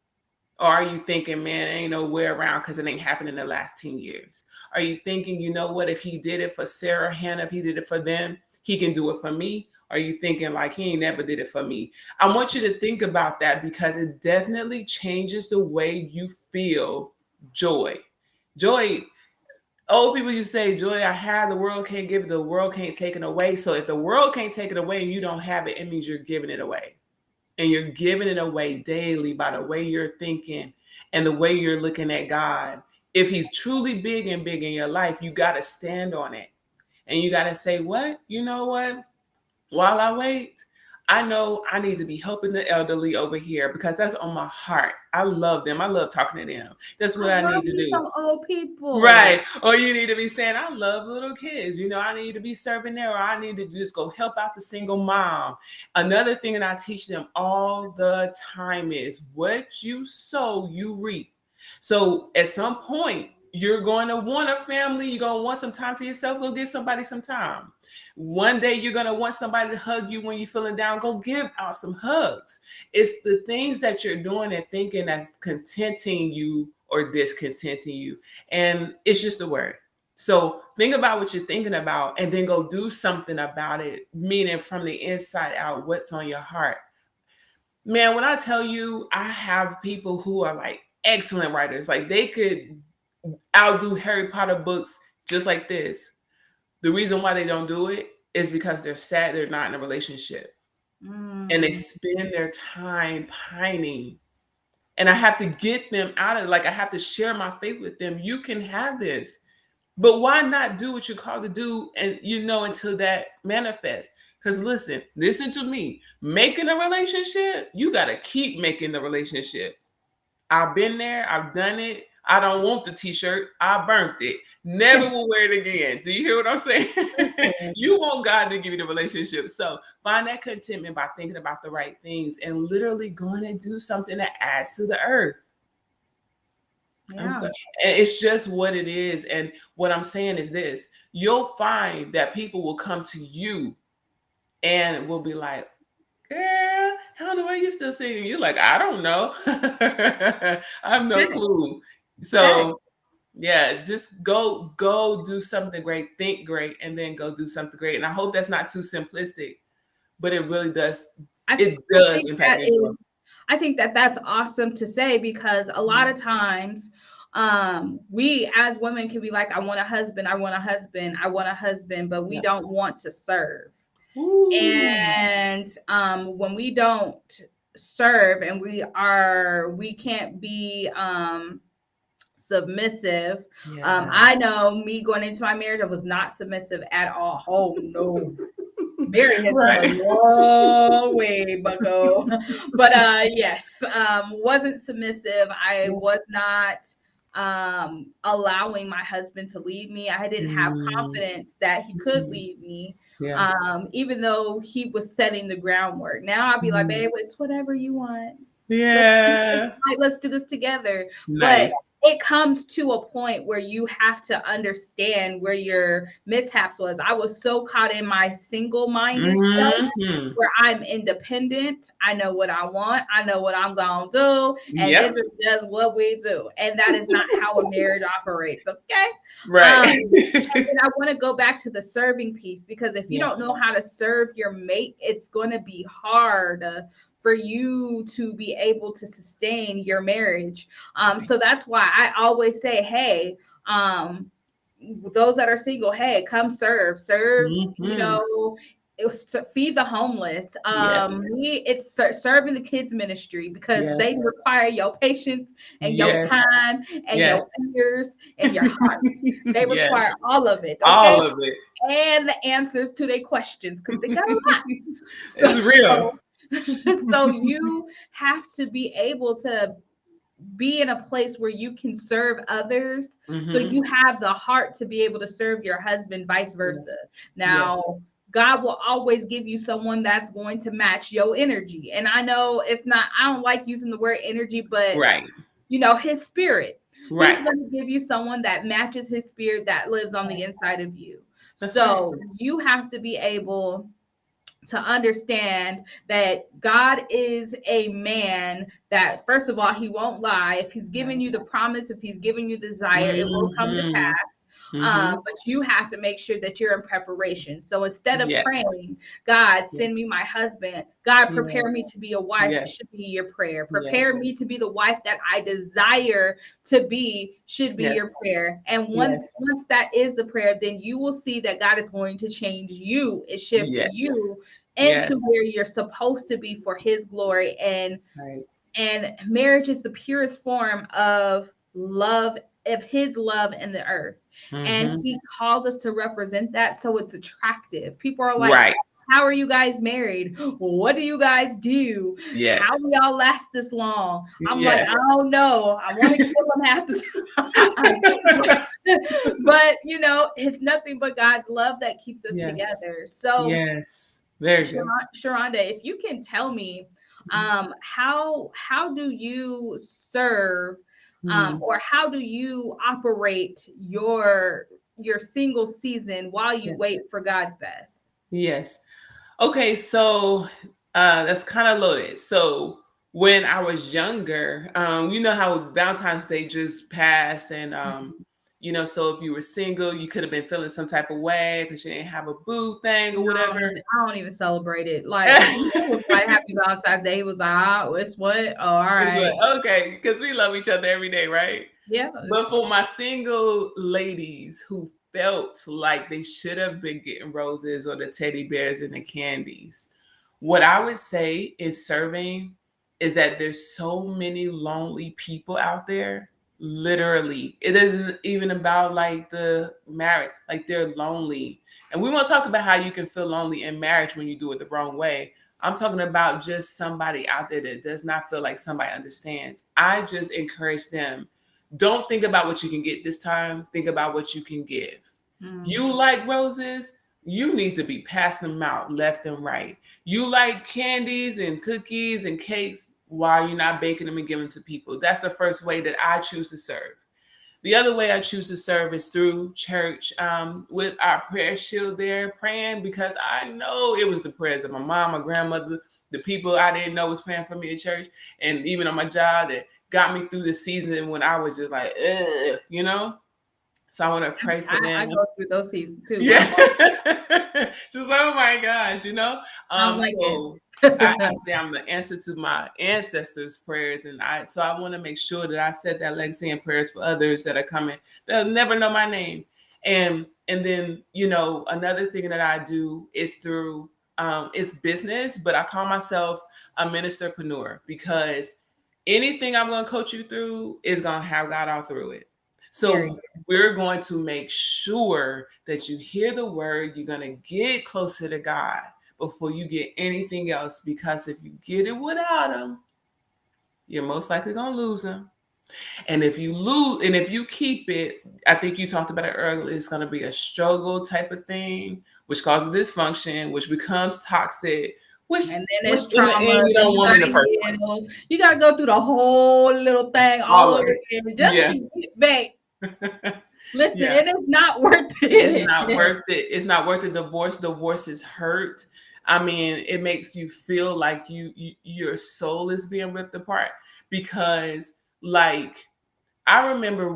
Or are you thinking, man, ain't no way around because it ain't happened in the last 10 years? Are you thinking, you know what, if he did it for Sarah, Hannah, if he did it for them, he can do it for me? Are you thinking like he ain't never did it for me? I want you to think about that, because it definitely changes the way you feel joy. Joy, old people used to say, joy I have, the world can't give it, the world can't take it away. So if the world can't take it away and you don't have it, it means you're giving it away. And you're giving it away daily by the way you're thinking and the way you're looking at God. If he's truly big in your life, you got to stand on it. And you got to say, what? You know what? While I wait, I know I need to be helping the elderly over here because that's on my heart. I love them. I love talking to them. That's what I need to do. Some old people. Right. Or you need to be saying, I love little kids. You know, I need to be serving there, or I need to just go help out the single mom. Another thing that I teach them all the time is what you sow, you reap. So at some point, you're going to want a family. You're going to want some time to yourself. Go give somebody some time. One day you're going to want somebody to hug you when you're feeling down. Go give out some hugs. It's the things that you're doing and thinking that's contenting you or discontenting you. And it's just a word. So think about what you're thinking about and then go do something about it, meaning from the inside out, what's on your heart. Man, when I tell you, I have people who are like excellent writers, like they could outdo Harry Potter books just like this. The reason why they don't do it is because they're sad they're not in a relationship. And they spend their time pining. And I have to get them out of it. Like I have to share my faith with them. You can have this. But why not do what you're called to do and until that manifests? Because listen to me. Making a relationship, you got to keep making the relationship. I've been there. I've done it. I don't want the t-shirt. I burnt it. Never will wear it again. Do you hear what I'm saying? You want God to give you the relationship. So find that contentment by thinking about the right things and literally going and do something that adds to the earth. Yeah. It's just what it is. And what I'm saying is this. You'll find that people will come to you and will be like, girl, how the way you still singing? You're like, I don't know. I have no clue. So yeah, just go do something great, think great, and then go do something great. And I hope that's not too simplistic, but it really does. It does impact your joy. I think that that's awesome to say, because a lot of times we as women can be like, I want a husband, I want a husband, I want a husband, but we don't want to serve. Ooh. And when we don't serve and we can't be submissive. Yeah. I know me going into my marriage, I was not submissive at all. Oh no. Mary has Right. come a long way, bucko. But yes, wasn't submissive. I was not allowing my husband to lead me. I didn't have confidence that he could lead me. Yeah. Even though he was setting the groundwork. Now I'll be like, babe, it's whatever you want. Yeah. Let's do this together. Nice. But it comes to a point where you have to understand where your mishaps was. I was so caught in my single-minded self where I'm independent. I know what I want. I know what I'm going to do. And this is just what we do. And that is not how a marriage operates. Okay. Right. And I want to go back to the serving piece, because if you don't know how to serve your mate, it's going to be hard for you to be able to sustain your marriage. So that's why I always say, hey, those that are single, hey, come serve, you know, feed the homeless. It's serving the kids ministry, because they require your patience and your time and your fingers and your heart. They require all of it. Okay? All of it. And the answers to their questions, because they got a lot. It's real. So you have to be able to be in a place where you can serve others. So you have the heart to be able to serve your husband, vice versa. Now, God will always give you someone that's going to match your energy. And I know I don't like using the word energy, but you know, his spirit. He's going to give you someone that matches his spirit that lives on the inside of you. So you have to be able to understand that God is a man that, first of all, he won't lie. If he's giving you the promise, if he's giving you the desire, it will come to pass. But you have to make sure that you're in preparation. So instead of praying, God, send me my husband, God, prepare me to be a wife, should be your prayer. Prepare me to be the wife that I desire to be, should be your prayer. And once that is the prayer, then you will see that God is going to change you and shift you into where you're supposed to be for his glory. And marriage is the purest form of love, of his love in the earth. And he calls us to represent that, so it's attractive. People are like, how are you guys married? What do you guys do? How do y'all last this long? I'm like, I don't know. I want to kill them half the time. But you know, it's nothing but God's love that keeps us together. So very good. Sharonda, if you can tell me, how do you serve, or how do you operate your single season while you wait for God's best? Okay, so that's kind of loaded. So when I was younger, you know how Valentine's Day just passed, and you know, so if you were single, you could have been feeling some type of way because you didn't have a boo thing or whatever. I don't even celebrate it. Like, it was like Happy Valentine's Day. He was like, it's what? Oh, all right. Like, okay, because we love each other every day, right? Yeah. But for my single ladies who felt like they should have been getting roses or the teddy bears and the candies, what I would say is serving is that there's so many lonely people out there. Literally, it isn't even about like the marriage, like they're lonely. And we want to talk about how you can feel lonely in marriage when you do it the wrong way. I'm talking about just somebody out there that does not feel like somebody understands. I just encourage them. Don't think about what you can get this time. Think about what you can give. You like roses, you need to be passing them out left and right. You like candies and cookies and cakes, why you're not baking them and giving them to people. That's the first way that I choose to serve. The other way I choose to serve is through church, with our prayer shield there, praying, because I know it was the prayers of my mom, my grandmother, the people I didn't know was praying for me at church, and even on my job that got me through the season when I was just like, you know? So I want to pray for them. I go through those seasons too. Yeah. Just, oh my gosh, so I say I'm the answer to my ancestors' prayers, and I want to make sure that I set that legacy and prayers for others that are coming. They'll never know my name. And then, another thing that I do is through it's business, but I call myself a ministerpreneur, because anything I'm going to coach you through is going to have God all through it. So we're going to make sure that you hear the word. You're going to get closer to God before you get anything else, because if you get it without him, you're most likely going to lose him. And if you keep it, I think you talked about it earlier, it's going to be a struggle type of thing, which causes dysfunction, which becomes toxic, and then it's trauma. You don't want in the first place. You got to go through the whole little thing all over again just to get back. Listen, it is not worth it. It's not worth it. It's not worth it. Divorce is hurt. I mean, it makes you feel like your soul is being ripped apart, because like I remember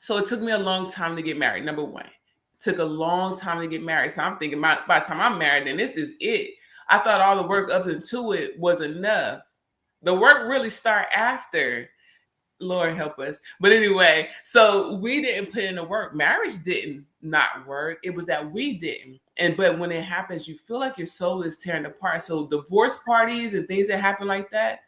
so it took me a long time to get married. Number one, it took a long time to get married. So I'm thinking by the time I'm married, then this is it. I thought all the work up into it was enough. The work really started after. Lord help us. But anyway, so we didn't put in the work. Marriage didn't not work. It was that we didn't. But when it happens, you feel like your soul is tearing apart. So divorce parties and things that happen like that,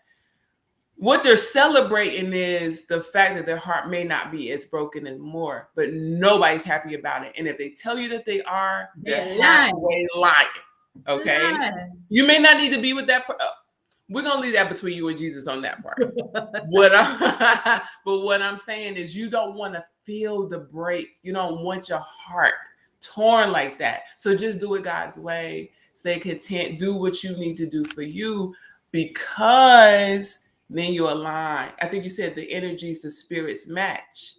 what they're celebrating is the fact that their heart may not be as broken as more, but nobody's happy about it. And if they tell you that they are, they're halfway lying. Okay. You may not need to be with that person. We're going to leave that between you and Jesus on that part. But what I'm saying is, you don't want to feel the break. You don't want your heart torn like that. So just do it God's way. Stay content. Do what you need to do for you, because then you align. I think you said the energies, the spirits match.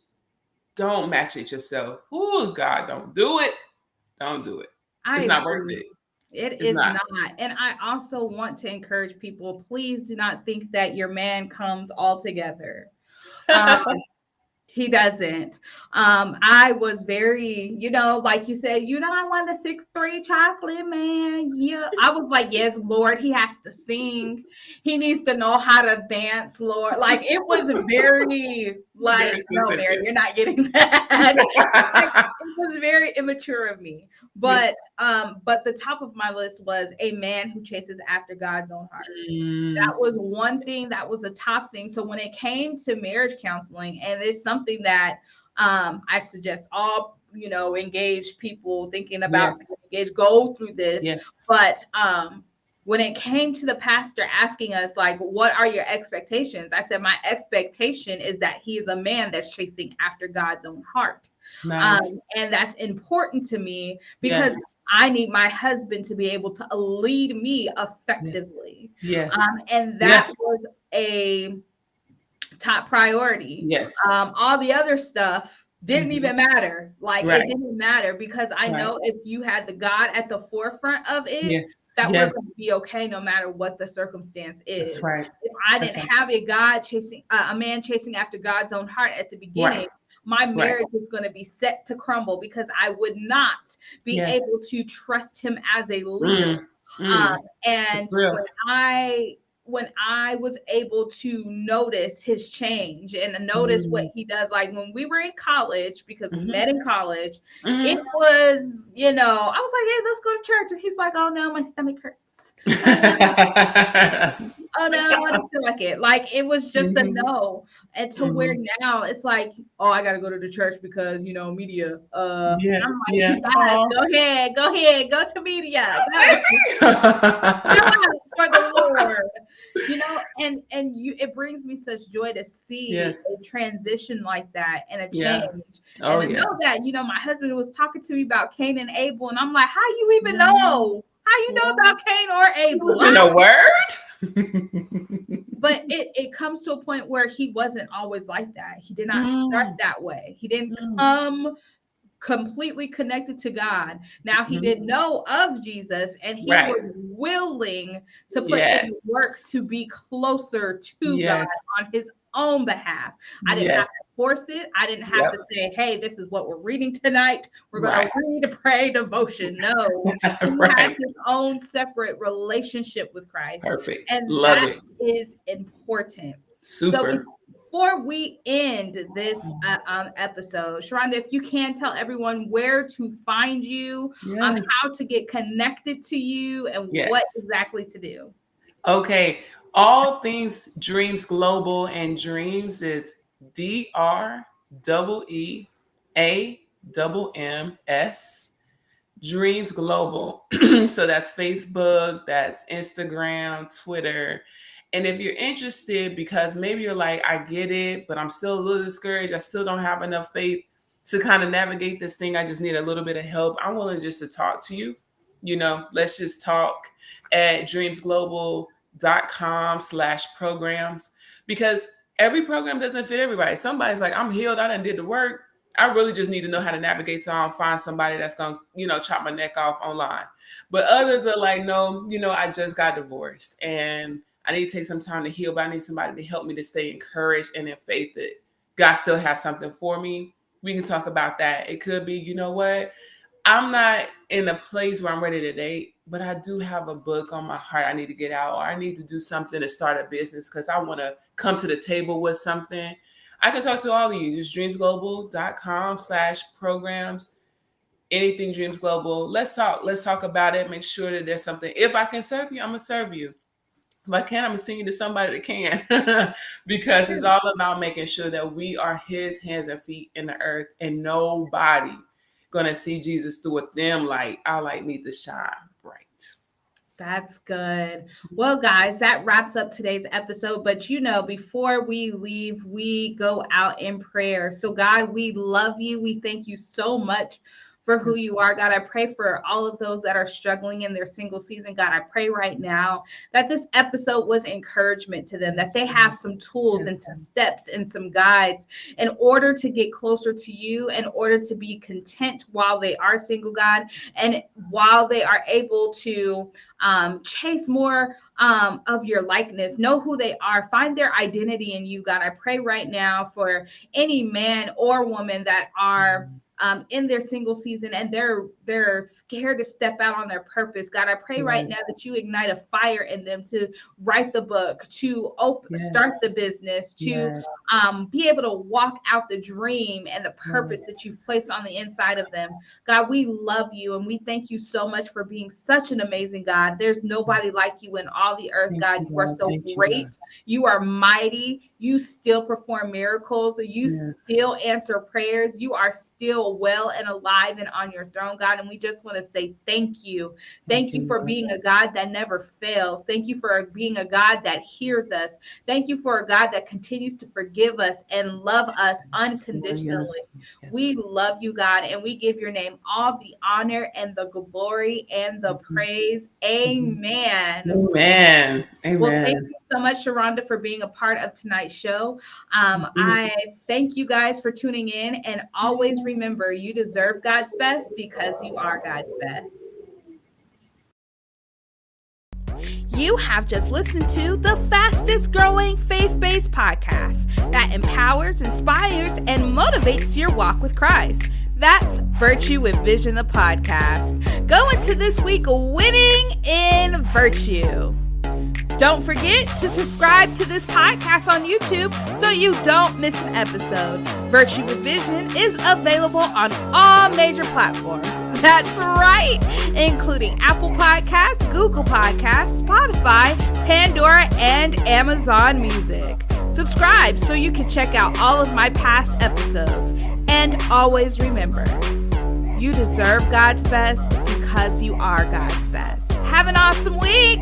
Don't match it yourself. Oh, God, don't do it. Don't do it. It's not worth it. It is not. And I also want to encourage people, please do not think that your man comes all together. He doesn't. I was very, like you said, I want a 6'3" chocolate man. Yeah. I was like, yes, Lord, he has to sing. He needs to know how to dance, Lord. Like, it was very no, Mary, you're not getting that. It was very immature of me. But the top of my list was a man who chases after God's own heart. That was one thing. That was the top thing. So when it came to marriage counseling, and it's something that I suggest all engaged people thinking about go through this. Yes. But when it came to the pastor asking us, like, what are your expectations? I said, my expectation is that he is a man that's chasing after God's own heart. Nice. And that's important to me, because I need my husband to be able to lead me effectively. Yes. And that was a top priority. Yes. All the other stuff didn't even matter. Like, it didn't matter, because I know if you had the God at the forefront of it, that we're going to be okay no matter what the circumstance is. That's right. If I didn't have a man chasing after God's own heart at the beginning, my marriage is going to be set to crumble, because I would not be able to trust him as a leader. And when I was able to notice his change and notice what he does, like when we were in college, because we met in college, it was, I was like, hey, let's go to church. And he's like, oh no, my stomach hurts. Oh no, I don't feel like it. Like, it was just a no. And to where now it's like, oh, I got to go to the church because, media. And I'm like, go ahead, go to media. For the Lord. It brings me such joy to see a transition like that and a change. And to know that, my husband was talking to me about Cain and Abel, and I'm like, how you even know? How you know about Cain or Abel? In a word? But it comes to a point where he wasn't always like that. He did not start that way. He didn't come completely connected to God. Now he did know of Jesus, and he was willing to put in work to be closer to God on his own behalf. I didn't have to force it. I didn't have to say, hey, this is what we're reading tonight. We're going to read a pray devotion. No, he has his own separate relationship with Christ. Perfect. And Love that it. is important. Super. So before we end this episode, Sharonda, if you can tell everyone where to find you, how to get connected to you, and what exactly to do. Okay. All things Dreams Global and Dreams is DREEAMMS. Dreams Global. So that's Facebook, that's Instagram, Twitter. And if you're interested, because maybe you're like, I get it, but I'm still a little discouraged. I still don't have enough faith to kind of navigate this thing. I just need a little bit of help. I'm willing just to talk to you. Let's just talk at dreamsglobal.com/programs, because every program doesn't fit everybody. Somebody's like, I'm healed. I done did the work. I really just need to know how to navigate so I don't find somebody that's going to, chop my neck off online. But others are like, no, I just got divorced and I need to take some time to heal, but I need somebody to help me to stay encouraged and in faith that God still has something for me. We can talk about that. It could be, you know what? I'm not in a place where I'm ready to date, but I do have a book on my heart I need to get out, or I need to do something to start a business because I want to come to the table with something. I can talk to all of you. Just dreamsglobal.com/programs. Anything Dreams Global. Let's talk about it. Make sure that there's something. If I can serve you, I'm going to serve you. If I can, I'm going to send you to somebody that can. Because it's all about making sure that we are his hands and feet in the earth, and nobody going to see Jesus through a dim light. Our light needs to shine bright. That's good. Well, guys, that wraps up today's episode. But before we leave, we go out in prayer. So God, we love you. We thank you so much for who you are. God, I pray for all of those that are struggling in their single season. God, I pray right now that this episode was encouragement to them, that they have some tools and some steps and some guides in order to get closer to you, in order to be content while they are single, God, and while they are able to chase more of your likeness, know who they are, find their identity in you. God, I pray right now for any man or woman that are in their single season and they're scared to step out on their purpose. God, I pray right now that you ignite a fire in them to write the book, to start the business, to be able to walk out the dream and the purpose that you've placed on the inside of them. God, we love you and we thank you so much for being such an amazing God. There's nobody like you in all the earth, God. You are so great. You are mighty. You still perform miracles. You still answer prayers. You are still well and alive and on your throne, God. And we just want to say thank you. Thank you for being a God that never fails. Thank you for being a God that hears us. Thank you for a God that continues to forgive us and love us unconditionally. We love you, God, and we give your name all the honor and the glory and the praise. Amen. Amen. Amen. Well, thank you so much, Sharonda, for being a part of tonight's show. I thank you guys for tuning in, and always remember, you deserve God's best because you are God's best. You have just listened to the fastest growing faith-based podcast that empowers, inspires, and motivates your walk with Christ. That's Virtue with Vision, the podcast. Go into this week winning in virtue. Don't forget to subscribe to this podcast on YouTube so you don't miss an episode. Virtue with Vision is available on all major platforms. That's right, including Apple Podcasts, Google Podcasts, Spotify, Pandora, and Amazon Music. Subscribe so you can check out all of my past episodes. And always remember, you deserve God's best because you are God's best. Have an awesome week.